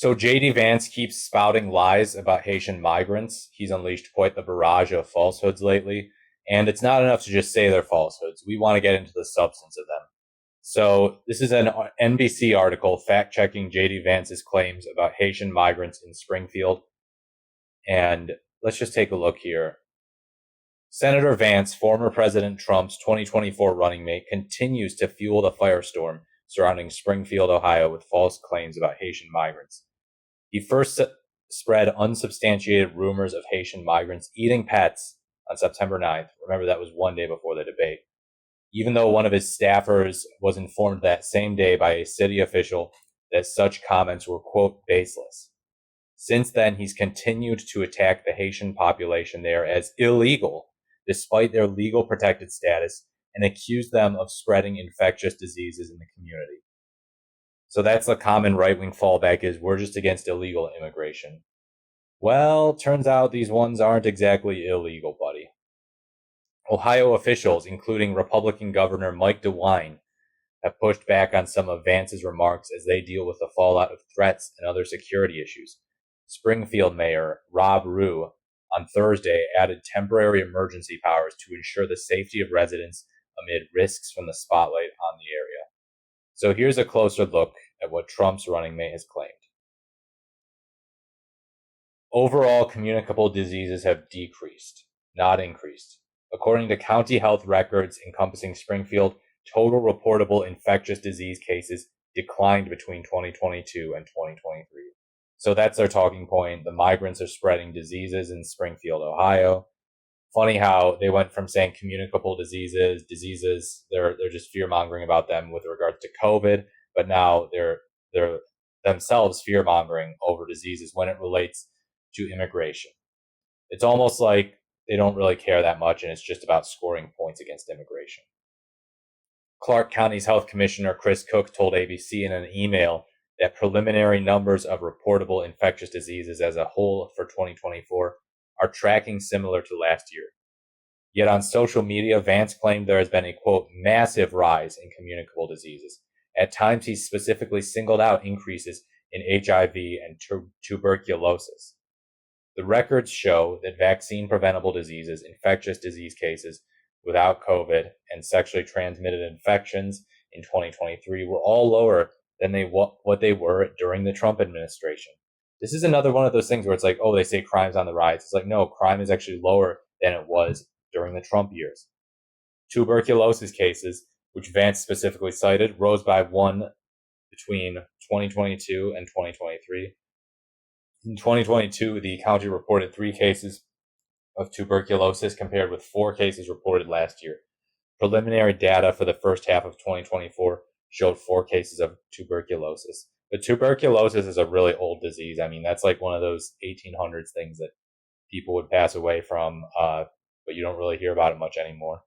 So JD Vance keeps spouting lies about Haitian migrants. He's unleashed quite the barrage of falsehoods lately. And it's not enough to just say they're falsehoods. We want to get into the substance of them. So this is an NBC article fact-checking JD Vance's claims about Haitian migrants in Springfield. And let's just take a look here. Senator Vance, former President Trump's 2024 running mate, continues to fuel the firestorm surrounding Springfield, Ohio, with false claims about Haitian migrants. He first spread unsubstantiated rumors of Haitian migrants eating pets on September 9th. Remember, that was one day before the debate. Even though one of his staffers was informed that same day by a city official that such comments were, quote, baseless. Since then, he's continued to attack the Haitian population there as illegal, despite their legal protected status, and accused them of spreading infectious diseases in the community. So that's the common right-wing fallback, is we're just against illegal immigration. Well, turns out these ones aren't exactly illegal, buddy. Ohio officials, including Republican Governor Mike DeWine, have pushed back on some of Vance's remarks as they deal with the fallout of threats and other security issues. Springfield Mayor Rob Rue on Thursday added temporary emergency powers to ensure the safety of residents amid risks from the spotlight on the area. So here's a closer look at what Trump's running mate has claimed. Overall communicable diseases have decreased, not increased. According to county health records encompassing Springfield, total reportable infectious disease cases declined between 2022 and 2023. So that's their talking point. The migrants are spreading diseases in Springfield, Ohio. Funny how they went from saying communicable diseases, they're just fear-mongering about them with regards to COVID, but now they're themselves fear-mongering over diseases when it relates to immigration. It's almost like they don't really care that much, and it's just about scoring points against immigration. Clark County's Health Commissioner Chris Cook told ABC in an email that preliminary numbers of reportable infectious diseases as a whole for 2024 are tracking similar to last year. Yet on social media, Vance claimed there has been a, quote, massive rise in communicable diseases. At times, he specifically singled out increases in HIV and tuberculosis. The records show that vaccine-preventable diseases, infectious disease cases without COVID, and sexually transmitted infections in 2023 were all lower than what they were during the Trump administration. This is another one of those things where it's like, oh, they say crime's on the rise. It's like, no, crime is actually lower than it was during the Trump years. Tuberculosis cases, which Vance specifically cited, rose by 1 between 2022 and 2023. In 2022, the county reported 3 cases of tuberculosis compared with 4 cases reported last year. Preliminary data for the first half of 2024 showed 4 cases of tuberculosis. But tuberculosis is a really old disease. I mean, that's like one of those 1800s things that people would pass away from, but you don't really hear about it much anymore.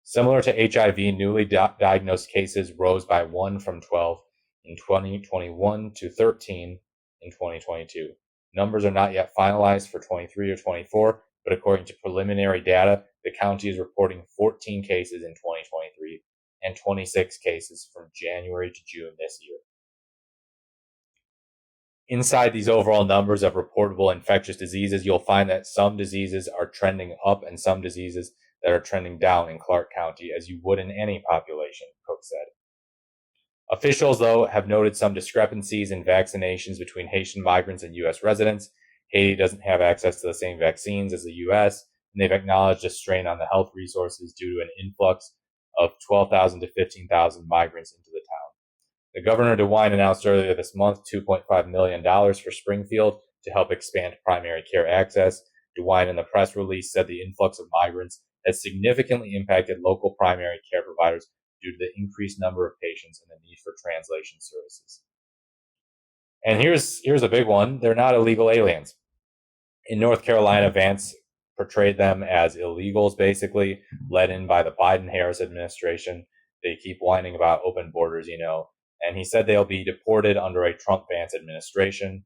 Similar to HIV, newly diagnosed cases rose by 1 from 12 in 2021 to 13 in 2022. Numbers are not yet finalized for 23 or 24, but according to preliminary data, the county is reporting 14 cases in 2023 and 26 cases from January to June this year. Inside these overall numbers of reportable infectious diseases, you'll find that some diseases are trending up and some diseases that are trending down in Clark County, as you would in any population, Cook said. Officials, though, have noted some discrepancies in vaccinations between Haitian migrants and U.S. residents. Haiti doesn't have access to the same vaccines as the U.S., and they've acknowledged a strain on the health resources due to an influx of 12,000 to 15,000 migrants into the town. The Governor DeWine announced earlier this month $2.5 million for Springfield to help expand primary care access. DeWine in the press release said the influx of migrants has significantly impacted local primary care providers due to the increased number of patients and the need for translation services. And here's a big one. They're not illegal aliens. In North Carolina, Vance portrayed them as illegals, basically, led in by the Biden-Harris administration. They keep whining about open borders, and he said they'll be deported under a Trump-Vance administration.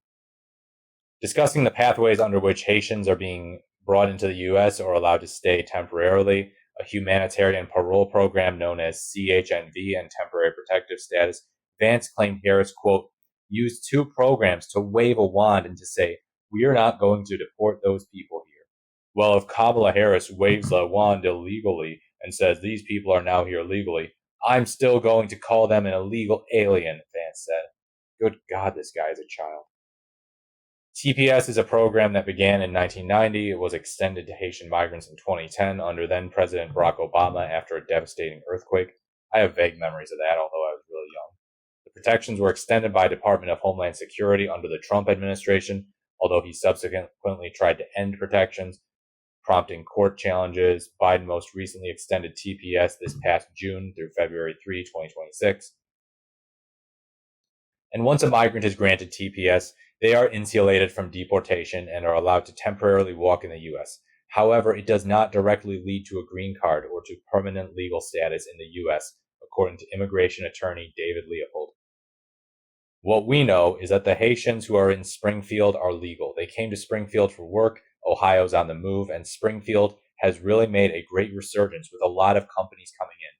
Discussing the pathways under which Haitians are being brought into the U.S. or allowed to stay temporarily, a humanitarian parole program known as CHNV and temporary protective status, Vance claimed Harris, quote, used two programs to wave a wand and to say, we are not going to deport those people here. Well, if Kamala Harris waves a wand illegally and says these people are now here legally, I'm still going to call them an illegal alien, Vance said. Good God, this guy is a child. TPS is a program that began in 1990. It was extended to Haitian migrants in 2010 under then President Barack Obama after a devastating earthquake. I have vague memories of that, although I was really young. The protections were extended by Department of Homeland Security under the Trump administration, although he subsequently tried to end protections, prompting court challenges. Biden most recently extended TPS this past June through February 3, 2026. And once a migrant is granted TPS, they are insulated from deportation and are allowed to temporarily walk in the U.S. However, it does not directly lead to a green card or to permanent legal status in the U.S., according to immigration attorney David Leopold. What we know is that the Haitians who are in Springfield are legal. They came to Springfield for work. Ohio's on the move, and Springfield has really made a great resurgence with a lot of companies coming in.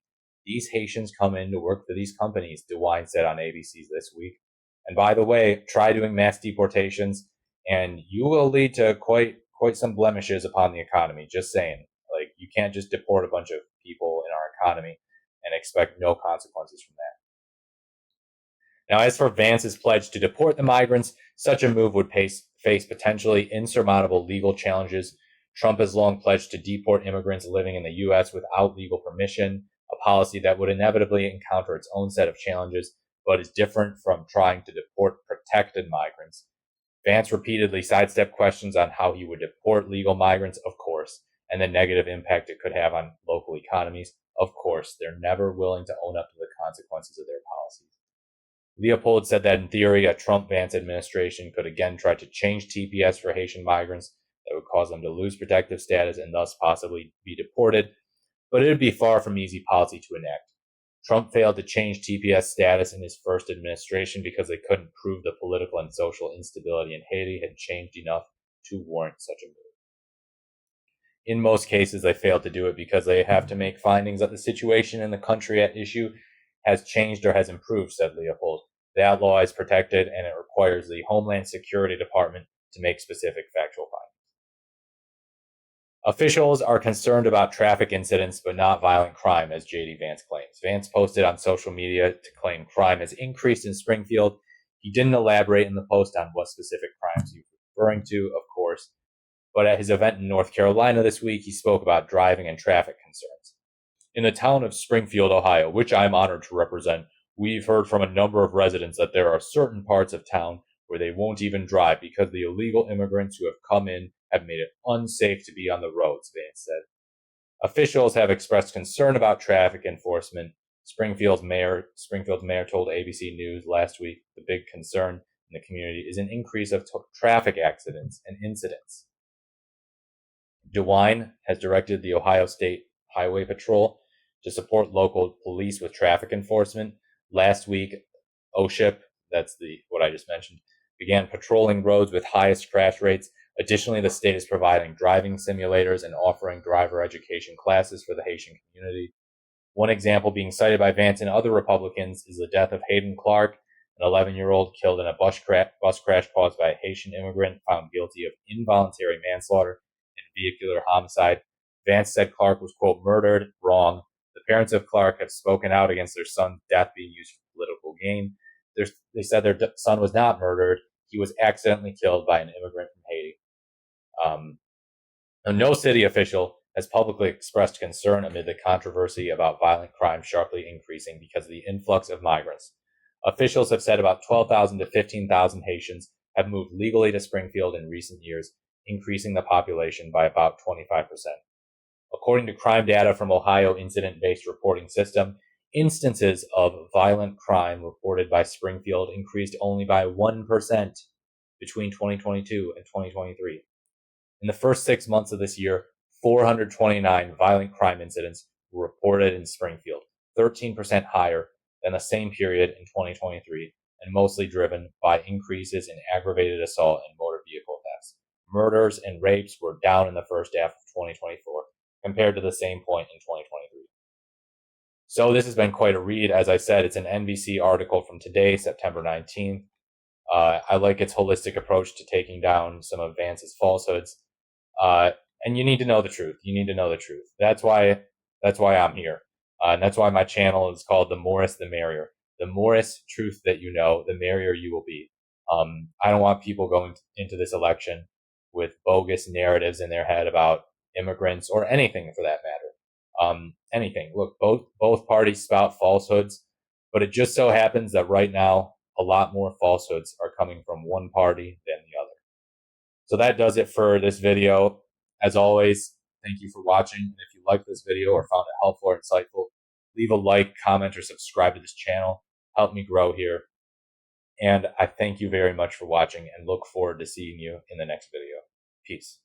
These Haitians come in to work for these companies, DeWine said on ABC's This Week. And by the way, try doing mass deportations, and you will lead to quite some blemishes upon the economy. Just saying. Like, you can't just deport a bunch of people in our economy and expect no consequences from that. Now, as for Vance's pledge to deport the migrants, such a move would face potentially insurmountable legal challenges. Trump has long pledged to deport immigrants living in the U.S. without legal permission, a policy that would inevitably encounter its own set of challenges, but is different from trying to deport protected migrants. Vance repeatedly sidestepped questions on how he would deport legal migrants, of course, and the negative impact it could have on local economies. Of course, they're never willing to own up to the consequences of their policies. Leopold said that in theory, a Trump-Vance administration could again try to change TPS for Haitian migrants that would cause them to lose protective status and thus possibly be deported, but it would be far from easy policy to enact. Trump failed to change TPS status in his first administration because they couldn't prove the political and social instability in Haiti had changed enough to warrant such a move. In most cases, they failed to do it because they have to make findings that the situation in the country at issue has changed or has improved, said Leopold. That law is protected, and it requires the Homeland Security Department to make specific factual findings. Officials are concerned about traffic incidents, but not violent crime, as J.D. Vance claims. Vance posted on social media to claim crime has increased in Springfield. He didn't elaborate in the post on what specific crimes he was referring to, of course, but at his event in North Carolina this week, he spoke about driving and traffic concerns. In the town of Springfield, Ohio, which I'm honored to represent, we've heard from a number of residents that there are certain parts of town where they won't even drive because the illegal immigrants who have come in have made it unsafe to be on the roads, Vance said. Officials have expressed concern about traffic enforcement. Springfield's mayor told ABC News last week the big concern in the community is an increase of traffic accidents and incidents. DeWine has directed the Ohio State Highway Patrol to support local police with traffic enforcement. Last week, OSHIP, that's what I just mentioned, began patrolling roads with highest crash rates. Additionally, the state is providing driving simulators and offering driver education classes for the Haitian community. One example being cited by Vance and other Republicans is the death of Hayden Clark, an 11-year-old killed in a bus crash caused by a Haitian immigrant found guilty of involuntary manslaughter and vehicular homicide. Vance said Clark was, quote, murdered. Wrong. The parents of Clark have spoken out against their son's death being used for political gain. They said their son was not murdered. He was accidentally killed by an immigrant from Haiti. No city official has publicly expressed concern amid the controversy about violent crime sharply increasing because of the influx of migrants. Officials have said about 12,000 to 15,000 Haitians have moved legally to Springfield in recent years, increasing the population by about 25%. According to crime data from Ohio Incident-Based Reporting System, instances of violent crime reported by Springfield increased only by 1% between 2022 and 2023. In the first 6 months of this year, 429 violent crime incidents were reported in Springfield, 13% higher than the same period in 2023, and mostly driven by increases in aggravated assault and motor vehicle thefts. Murders and rapes were down in the first half of 2024 compared to the same point in 2023. So this has been quite a read. As I said, it's an NBC article from today, September 19th. I like its holistic approach to taking down some of Vance's falsehoods. Uh, and you need to know the truth. You need to know the truth. That's why I'm here. And that's why my channel is called The Morris the Merrier. The Morris truth that you know, the merrier you will be. I don't want people going into this election with bogus narratives in their head about immigrants or anything for that matter. Anything. Look, both parties spout falsehoods, but it just so happens that right now a lot more falsehoods are coming from one party than the other. So that does it for this video. As always, thank you for watching. And if you liked this video or found it helpful or insightful, leave a like, comment, or subscribe to this channel. Help me grow here. And I thank you very much for watching and look forward to seeing you in the next video. Peace.